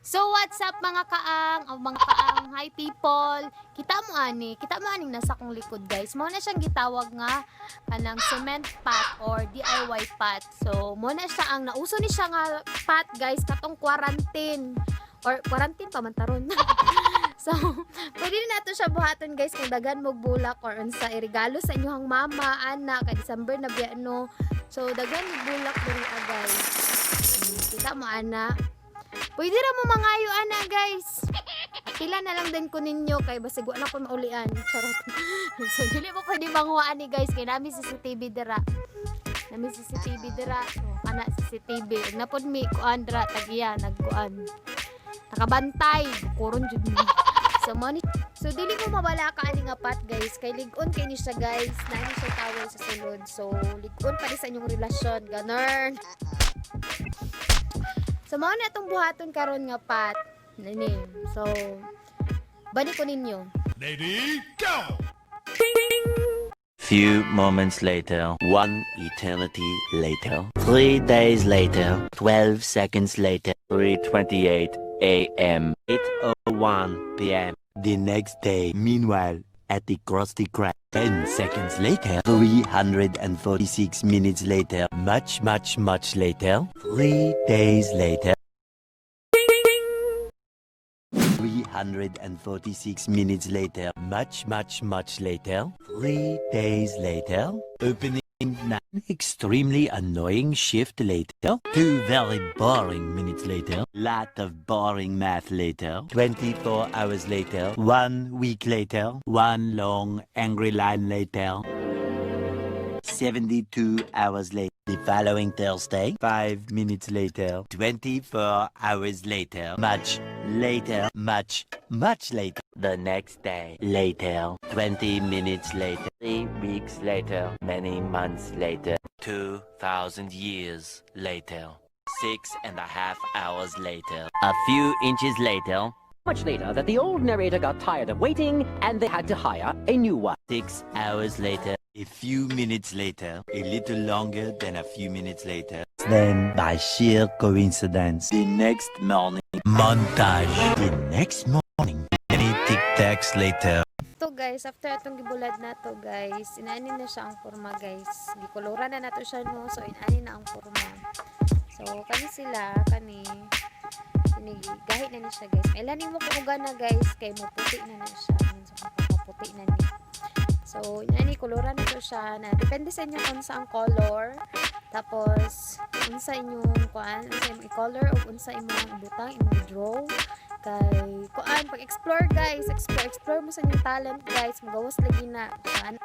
So what's up mga kaang, mga kaang, hi people. Kita mo aning nasa kong likod guys. Mo na siyang gitawag nga kanang cement pot or DIY pot. So mo na siya ang nauso ni siya nga pot guys katong quarantine or quarantine pa man taron. So pwede na nato siya buhaton guys kung dagan mo bulak or unsa irigalo sa inyong mama, anak kay December na biya no. So dagan mo bulak diri guys. Kita mo ana. Pwede ra mo mangayo ana guys. Pila na lang din ko ninyo kay basig wa na ko maulian. Charot. So dili mo pwede manguhaan ni guys kay nami CCTV dira. Nami CCTV dira. So kana CCTV. Napod mi kuan dira tagiya nagkuan. Nakabantay. Kuron jud mi. So dili mo mawala ka ani nga pat guys kay lig-on kay ni siya guys. Naani siya tawel sa sulod. So lig-on pa di sa inyong relasyon. Ganern. So, mao na itong buhaton karon nga pat. Nani. So, bani ko ninyo. Lady, go! Few moments later, one eternity later, 3 days later, 12 seconds later, 3:28 a.m., 8:01 p.m. The next day, meanwhile, at the Krusty Krab, 10 seconds later, 346 minutes later, much later, 3 days later, 346 minutes later, much later, 3 days later, opening an extremely annoying shift later, 2 very boring minutes later, lot of boring math later, 24 hours later, 1 week later, 1 long angry line later, 72 hours later, the following Thursday, 5 minutes later, 24 hours later, much later, much later, the next day, later, 20 minutes later, 3 weeks later, many months later, 2,000 years later, 6.5 hours later, a few inches later, Much later that the old narrator got tired of waiting and they had to hire a new one. 6 hours later, a few minutes later, a little longer than a few minutes later. Then, by sheer coincidence, the next morning, montage. The next morning, many tic-tacs later. To guys, after atong gibulad na to guys, inaani na siya ang forma guys. Gikoloran na nato siya no. So inaani na ang forma. So kani sila, kani gahit na ni siya guys. Mailaning mo kung na guys kay mo puti na siya. So mapaputi na ni. So inaani koloran na to siya na depende sa inyo kung sa ang color. Tapos unsa inyong kuan, unsa imong i-color o unsa imong ibutang, imong draw kay kuan pag-explore guys, explore mo sa inyong talent guys, magawas lagi na kuan